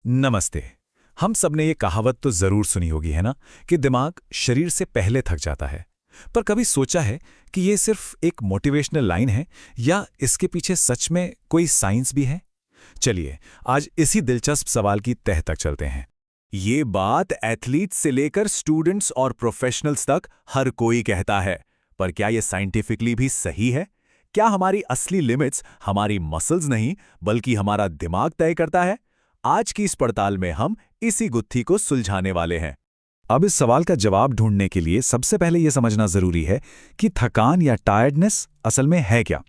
नमस्ते। हम सबने ये कहावत तो जरूर सुनी होगी है ना कि दिमाग शरीर से पहले थक जाता है। पर कभी सोचा है कि ये सिर्फ एक मोटिवेशनल लाइन है या इसके पीछे सच में कोई साइंस भी है? चलिए आज इसी दिलचस्प सवाल की तह तक चलते हैं। ये बात एथलीट्स से लेकर स्टूडेंट्स और प्रोफेशनल्स तक हर कोई कहता है, पर क्या ये साइंटिफिकली भी सही है? क्या हमारी असली लिमिट्स हमारी मसल्स नहीं बल्कि हमारा दिमाग तय करता है? आज की इस पड़ताल में हम इसी गुत्थी को सुलझाने वाले हैं। अब इस सवाल का जवाब ढूंढने के लिए सबसे पहले यह समझना जरूरी है कि थकान या टायर्डनेस असल में है क्या।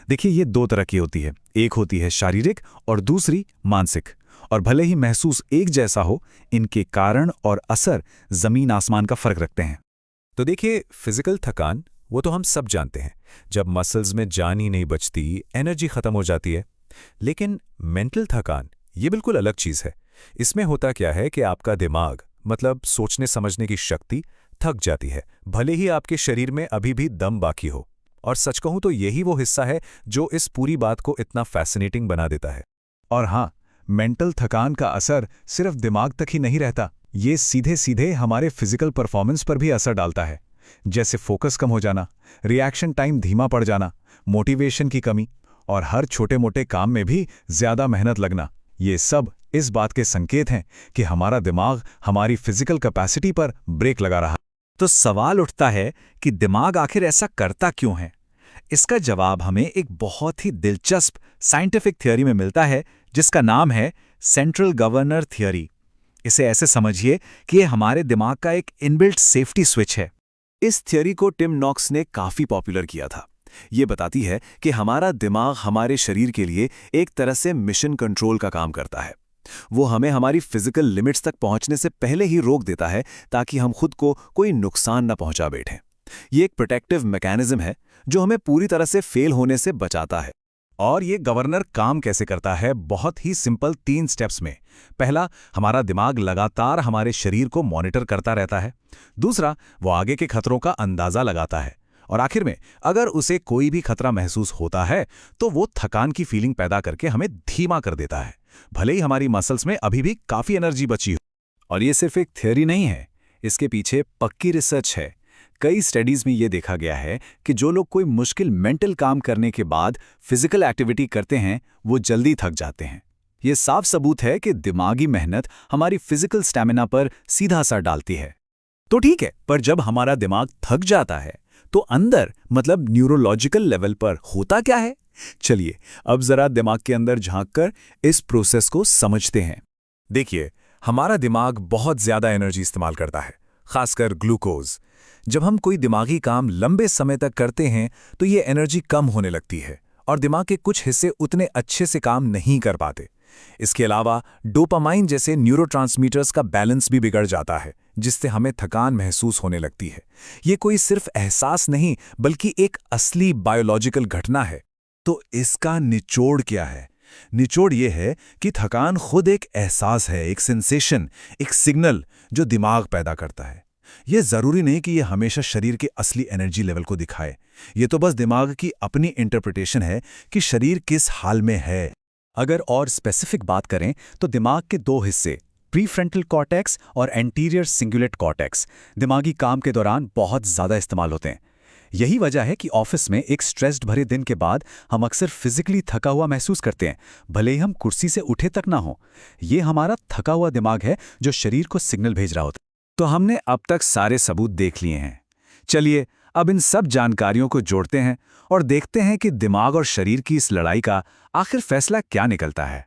देखिए, ये दो तरह की होती है, एक होती है शारीरिक और दूसरी मानसिक। और भले ही महसूस एक जैसा हो, इनके कारण और असर जमीन आसमान का फर्क रखते हैं। तो देखिए, फिजिकल थकान वो तो हम सब जानते हैं, जब मसल्स में जान ही नहीं बचती, एनर्जी खत्म हो जाती है। लेकिन मेंटल थकान ये बिल्कुल अलग चीज है। इसमें होता क्या है कि आपका दिमाग मतलब सोचने समझने की शक्ति थक जाती है, भले ही आपके शरीर में अभी भी दम बाकी हो। और सच कहूं तो यही वो हिस्सा है जो इस पूरी बात को इतना फैसिनेटिंग बना देता है। और हाँ, मेंटल थकान का असर सिर्फ दिमाग तक ही नहीं रहता, ये सीधे सीधे हमारे फिजिकल परफॉर्मेंस पर भी असर डालता है। जैसे फोकस कम हो जाना, रिएक्शन टाइम धीमा पड़ जाना, मोटिवेशन की कमी और हर छोटे मोटे काम में भी ज्यादा मेहनत लगना। ये सब इस बात के संकेत हैं कि हमारा दिमाग हमारी फिजिकल कैपेसिटी पर ब्रेक लगा रहा। तो सवाल उठता है कि दिमाग आखिर ऐसा करता क्यों है? इसका जवाब हमें एक बहुत ही दिलचस्प साइंटिफिक थ्योरी में मिलता है, जिसका नाम है सेंट्रल गवर्नर थ्योरी। इसे ऐसे समझिए कि ये हमारे दिमाग का एक इनबिल्ट सेफ्टी स्विच है। इस थ्योरी को टिम नॉक्स ने काफी पॉपुलर किया था। ये बताती है कि हमारा दिमाग हमारे शरीर के लिए एक तरह से मिशन कंट्रोल का काम करता है। वो हमें हमारी फिजिकल लिमिट्स तक पहुंचने से पहले ही रोक देता है, ताकि हम खुद को कोई नुकसान न पहुंचा बैठें। ये एक प्रोटेक्टिव मैकेनिज्म है जो हमें पूरी तरह से फेल होने से बचाता है। और ये गवर्नर काम कैसे करता है? बहुत ही सिंपल 3 स्टेप्स में। पहला, हमारा दिमाग लगातार हमारे शरीर को मॉनिटर करता रहता है। दूसरा, वो आगे के खतरों का अंदाजा लगाता है। और आखिर में, अगर उसे कोई भी खतरा महसूस होता है तो वो थकान की फीलिंग पैदा करके हमें धीमा कर देता है, भले ही हमारी मसल्स में अभी भी काफी एनर्जी बची हो। और ये सिर्फ एक थ्योरी नहीं है, इसके पीछे पक्की रिसर्च है। कई स्टडीज में ये देखा गया है कि जो लोग कोई मुश्किल मेंटल काम करने के बाद फिजिकल एक्टिविटी करते हैं, वो जल्दी थक जाते हैं। ये साफ सबूत है कि दिमागी मेहनत हमारी फिजिकल स्टैमिना पर सीधा असर डालती है। तो ठीक है, पर जब हमारा दिमाग थक जाता है तो अंदर मतलब न्यूरोलॉजिकल लेवल पर होता क्या है? चलिए अब जरा दिमाग के अंदर झांककर इस प्रोसेस को समझते हैं। देखिए, हमारा दिमाग बहुत ज्यादा एनर्जी इस्तेमाल करता है, खासकर ग्लूकोज। जब हम कोई दिमागी काम लंबे समय तक करते हैं तो ये एनर्जी कम होने लगती है और दिमाग के कुछ हिस्से उतने अच्छे से काम नहीं कर पाते। इसके अलावा डोपामाइन जैसे न्यूरोट्रांसमीटर्स का बैलेंस भी बिगड़ जाता है, जिससे हमें थकान महसूस होने लगती है। ये कोई सिर्फ एहसास नहीं बल्कि एक असली बायोलॉजिकल घटना है। तो इसका निचोड़ क्या है? निचोड़ ये है कि थकान खुद एक एहसास है, एक सेंसेशन, एक सिग्नल जो दिमाग पैदा करता है। ये जरूरी नहीं कि ये हमेशा शरीर के असली एनर्जी लेवल को दिखाए। ये तो बस दिमाग की अपनी इंटरप्रिटेशन है कि शरीर किस हाल में है। अगर और स्पेसिफिक बात करें तो दिमाग के 2 हिस्से, प्रीफ्रंटल कॉर्टेक्स और एंटीरियर सिंगुलेट कॉर्टेक्स, दिमागी काम के दौरान बहुत ज़्यादा इस्तेमाल होते हैं। यही वजह है कि ऑफिस में एक स्ट्रेस्ड भरे दिन के बाद हम अक्सर फिजिकली थका हुआ महसूस करते हैं, भले ही हम कुर्सी से उठे तक ना हो। ये हमारा थका हुआ दिमाग है जो शरीर को सिग्नल भेज रहा होता है। तो हमने अब तक सारे सबूत देख लिए हैं। चलिए अब इन सब जानकारियों को जोड़ते हैं और देखते हैं कि दिमाग और शरीर की इस लड़ाई का आखिर फैसला क्या निकलता है।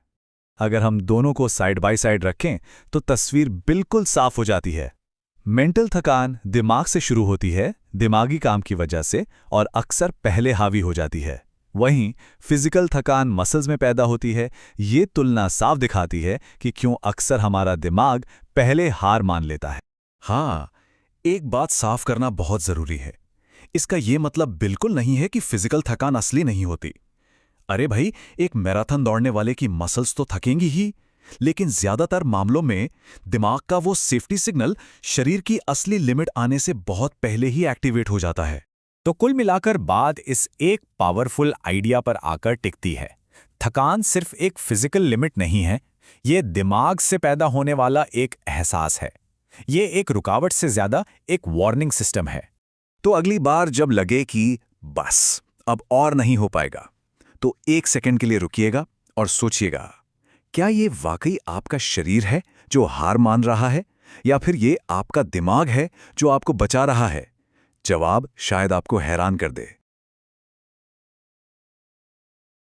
अगर हम दोनों को साइड बाय साइड रखें तो तस्वीर बिल्कुल साफ हो जाती है। मेंटल थकान दिमाग से शुरू होती है, दिमागी काम की वजह से, और अक्सर पहले हावी हो जाती है। वहीं फिजिकल थकान मसल्स में पैदा होती है। ये तुलना साफ दिखाती है कि क्यों अक्सर हमारा दिमाग पहले हार मान लेता है। हाँ, एक बात साफ करना बहुत जरूरी है। इसका ये मतलब बिल्कुल नहीं है कि फिजिकल थकान असली नहीं होती। अरे भाई, एक मैराथन दौड़ने वाले की मसल्स तो थकेंगी ही, लेकिन ज्यादातर मामलों में दिमाग का वो सेफ्टी सिग्नल शरीर की असली लिमिट आने से बहुत पहले ही एक्टिवेट हो जाता है। तो कुल मिलाकर बात इस एक पावरफुल आइडिया पर आकर टिकती है। थकान सिर्फ एक फिजिकल लिमिट नहीं है, ये दिमाग से पैदा होने वाला एक एहसास है। ये एक रुकावट से ज्यादा एक वार्निंग सिस्टम है। तो अगली बार जब लगे कि बस अब और नहीं हो पाएगा, तो 1 सेकंड के लिए रुकिएगा और सोचिएगा, क्या ये वाकई आपका शरीर है जो हार मान रहा है, या फिर ये आपका दिमाग है जो आपको बचा रहा है? जवाब शायद आपको हैरान कर दे।